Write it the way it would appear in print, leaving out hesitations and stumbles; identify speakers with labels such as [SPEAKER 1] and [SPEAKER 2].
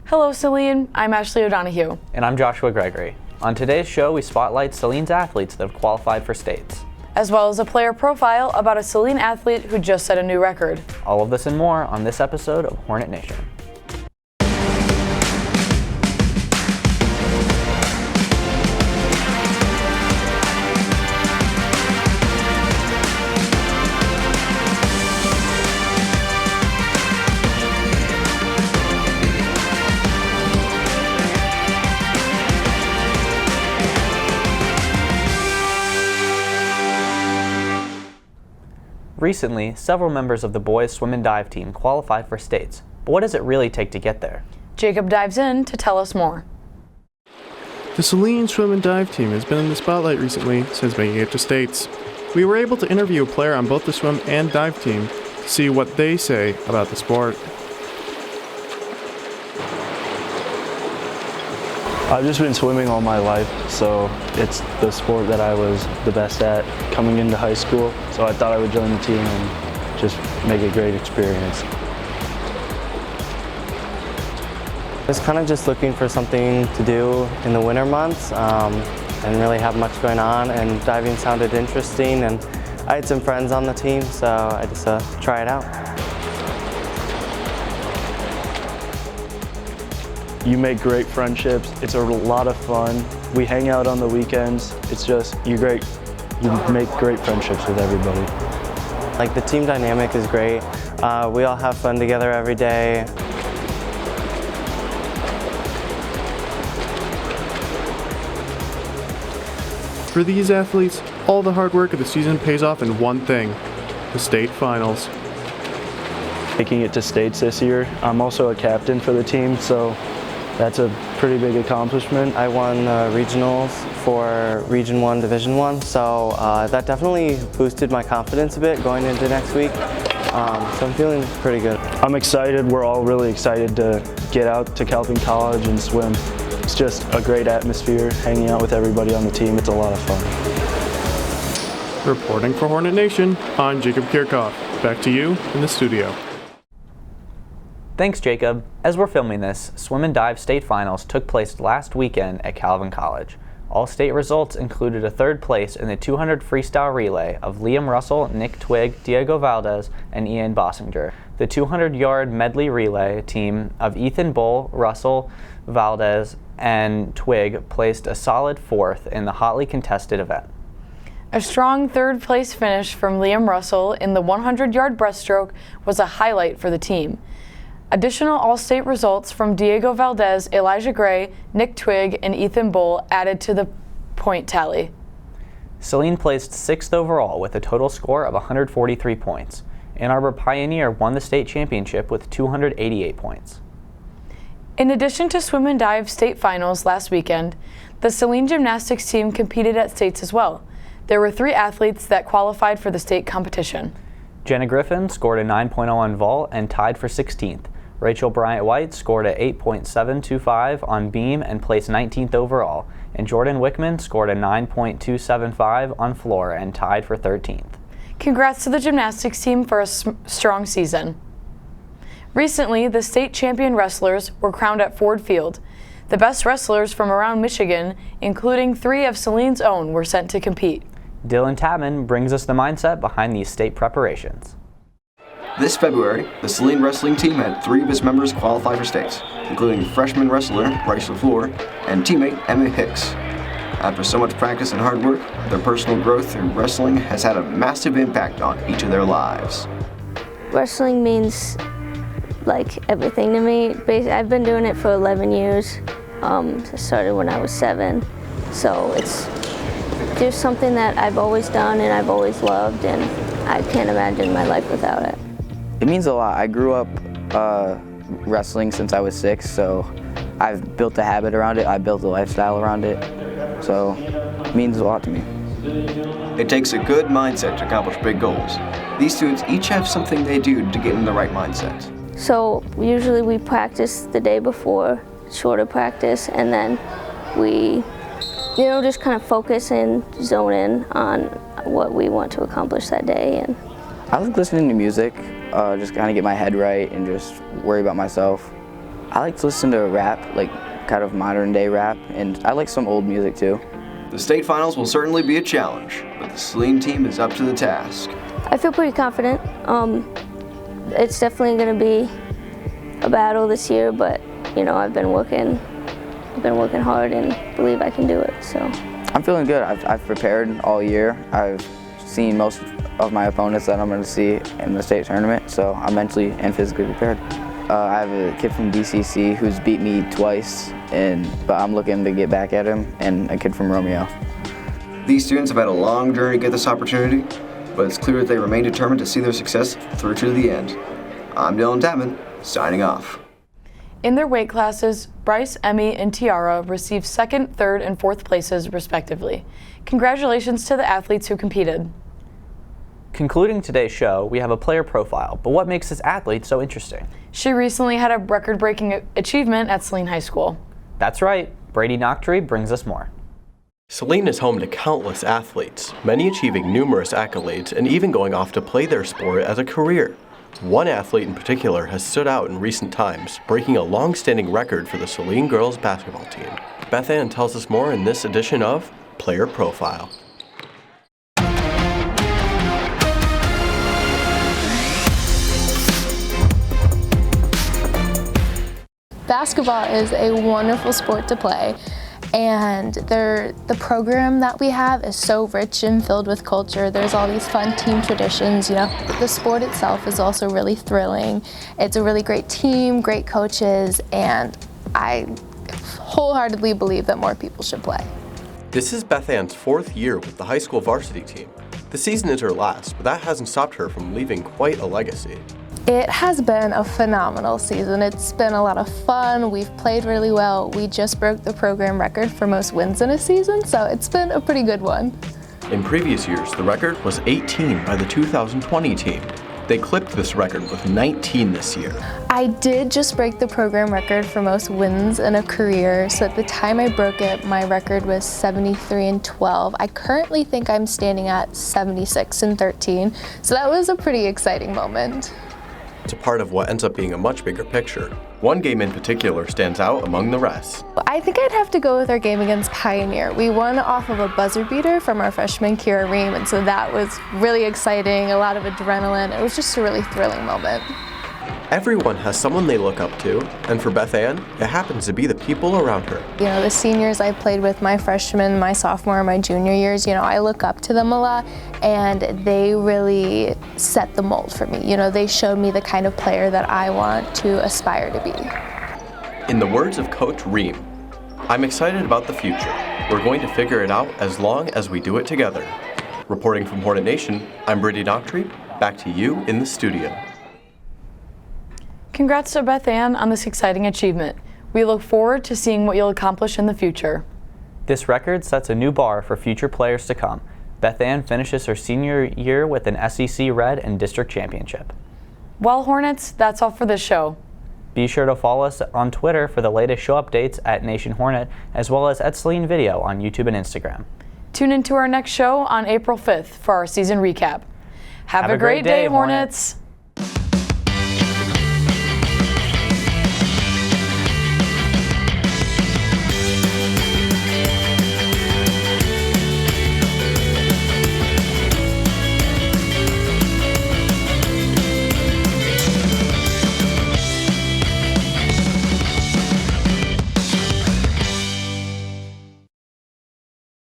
[SPEAKER 1] Hello, Celine. I'm Ashley O'Donoghue.
[SPEAKER 2] And I'm Joshua Gregory. On today's show, we spotlight Celine's athletes that have qualified for states,
[SPEAKER 1] as well as a player profile about a Celine athlete who just set a new record.
[SPEAKER 2] All of this and more on this episode of Hornet Nation. Recently, several members of the boys swim and dive team qualified for states, but what does it really take to get there?
[SPEAKER 1] Jacob dives in to tell us more.
[SPEAKER 3] The Celine swim and dive team has been in the spotlight recently since making it to states. We were able to interview a player on both the swim and dive team to see what they say about the sport.
[SPEAKER 4] I've just been swimming all my life, so it's the sport that I was the best at coming into high school. So I thought I would join the team and just make a great experience.
[SPEAKER 5] I was kind of just looking for something to do in the winter months. I didn't really have much going on, and diving sounded interesting, and I had some friends on the team, so I just try it out.
[SPEAKER 4] You make great friendships. It's a lot of fun. We hang out on the weekends. It's just, you make great friendships with everybody.
[SPEAKER 5] Like, the team dynamic is great. We all have fun together every day.
[SPEAKER 3] For these athletes, all the hard work of the season pays off in one thing: the state finals.
[SPEAKER 4] Making it to states this year. I'm also a captain for the team, so that's a pretty big accomplishment.
[SPEAKER 5] I won regionals for Region 1, Division 1, so that definitely boosted my confidence a bit going into next week. So I'm feeling pretty good.
[SPEAKER 4] I'm excited. We're all really excited to get out to Calvin College and swim. It's just a great atmosphere, hanging out with everybody on the team. It's a lot of fun.
[SPEAKER 3] Reporting for Hornet Nation, I'm Jacob Kirchhoff. Back to you in the studio.
[SPEAKER 2] Thanks, Jacob. As we're filming this, swim and dive state finals took place last weekend at Calvin College. All state results included a third place in the 200 freestyle relay of Liam Russell, Nick Twig, Diego Valdez, and Ian Bossinger. The 200-yard medley relay team of Ethan Bull, Russell, Valdez, and Twig placed a solid fourth in the hotly contested event.
[SPEAKER 1] A strong third-place finish from Liam Russell in the 100-yard breaststroke was a highlight for the team. Additional all-state results from Diego Valdez, Elijah Gray, Nick Twig, and Ethan Bull added to the point tally.
[SPEAKER 2] Celine placed 6th overall with a total score of 143 points. Ann Arbor Pioneer won the state championship with 288 points.
[SPEAKER 1] In addition to swim and dive state finals last weekend, the Celine gymnastics team competed at states as well. There were 3 athletes that qualified for the state competition.
[SPEAKER 2] Jenna Griffin scored a 9.0 on vault and tied for 16th. Rachel Bryant-White scored a 8.725 on beam and placed 19th overall. And Jordan Wickman scored a 9.275 on floor and tied for 13th.
[SPEAKER 1] Congrats to the gymnastics team for a strong season. Recently, the state champion wrestlers were crowned at Ford Field. The best wrestlers from around Michigan, including 3 of Celine's own, were sent to compete.
[SPEAKER 2] Dylan Tapman brings us the mindset behind these state preparations.
[SPEAKER 6] This February, the Celine wrestling team had 3 of its members qualify for states, including freshman wrestler Bryce LaFleur and teammate Emma Hicks. After so much practice and hard work, their personal growth through wrestling has had a massive impact on each of their lives.
[SPEAKER 7] Wrestling means like everything to me. I've been doing it for 11 years. I started when I was 7, so it's just something that I've always done and I've always loved, and I can't imagine my life without it.
[SPEAKER 8] It means a lot. I grew up wrestling since I was 6, so I've built a habit around it. I built a lifestyle around it, so it means a lot to me.
[SPEAKER 6] It takes a good mindset to accomplish big goals. These students each have something they do to get in the right mindset.
[SPEAKER 7] So usually we practice the day before, shorter practice, and then we just kind of focus and zone in on what we want to accomplish that day. And
[SPEAKER 8] I like listening to music, just kind of get my head right and just worry about myself. I like to listen to rap, like kind of modern day rap, and I like some old music too.
[SPEAKER 6] The state finals will certainly be a challenge, but the Saline team is up to the task.
[SPEAKER 7] I feel pretty confident. It's definitely going to be a battle this year, but I've been working hard and believe I can do it. So
[SPEAKER 8] I'm feeling good. I've prepared all year. I've seen most of my opponents that I'm going to see in the state tournament, so I'm mentally and physically prepared. I have a kid from DCC who's beat me twice, but I'm looking to get back at him, and a kid from Romeo.
[SPEAKER 6] These students have had a long journey to get this opportunity, but it's clear that they remain determined to see their success through to the end. I'm Dylan Tapman, signing off.
[SPEAKER 1] In their weight classes, Bryce, Emmy, and Tiara received 2nd, 3rd, and 4th places, respectively. Congratulations to the athletes who competed.
[SPEAKER 2] Concluding today's show, we have a player profile, but what makes this athlete so interesting?
[SPEAKER 1] She recently had a record-breaking achievement at Saline High School.
[SPEAKER 2] That's right, Brady Noctry brings us more.
[SPEAKER 9] Saline is home to countless athletes, many achieving numerous accolades and even going off to play their sport as a career. One athlete in particular has stood out in recent times, breaking a long-standing record for the Saline girls basketball team. Beth Ann tells us more in this edition of Player Profile.
[SPEAKER 10] Basketball is a wonderful sport to play, and the program that we have is so rich and filled with culture. There's all these fun team traditions, The sport itself is also really thrilling. It's a really great team, great coaches, and I wholeheartedly believe that more people should play.
[SPEAKER 9] This is Beth Ann's 4th year with the high school varsity team. The season is her last, but that hasn't stopped her from leaving quite a legacy.
[SPEAKER 10] It has been a phenomenal season. It's been a lot of fun. We've played really well. We just broke the program record for most wins in a season, so it's been a pretty good one.
[SPEAKER 9] In previous years, the record was 18 by the 2020 team. They clipped this record with 19 this year.
[SPEAKER 10] I did just break the program record for most wins in a career, so at the time I broke it, my record was 73-12. I currently think I'm standing at 76-13, so that was a pretty exciting moment.
[SPEAKER 9] It's a part of what ends up being a much bigger picture. One game in particular stands out among the rest.
[SPEAKER 10] I think I'd have to go with our game against Pioneer. We won off of a buzzer beater from our freshman Kira Ream, and so that was really exciting, a lot of adrenaline. It was just a really thrilling moment.
[SPEAKER 9] Everyone has someone they look up to, and for Beth Ann, it happens to be the people around her.
[SPEAKER 10] The seniors I played with, my freshman, my sophomore, my junior years, I look up to them a lot, and they really set the mold for me. They showed me the kind of player that I want to aspire to be.
[SPEAKER 9] In the words of Coach Ream, I'm excited about the future. We're going to figure it out as long as we do it together. Reporting from Hornet Nation, I'm Brady Noctry. Back to you in the studio.
[SPEAKER 1] Congrats to Beth Ann on this exciting achievement. We look forward to seeing what you'll accomplish in the future.
[SPEAKER 2] This record sets a new bar for future players to come. Beth Ann finishes her senior year with an SEC Red and district championship.
[SPEAKER 1] Well, Hornets, that's all for this show.
[SPEAKER 2] Be sure to follow us on Twitter for the latest show updates at Nation Hornet, as well as at Saline Video on YouTube and Instagram.
[SPEAKER 1] Tune into our next show on April 5th for our season recap. Have a great day, Hornets!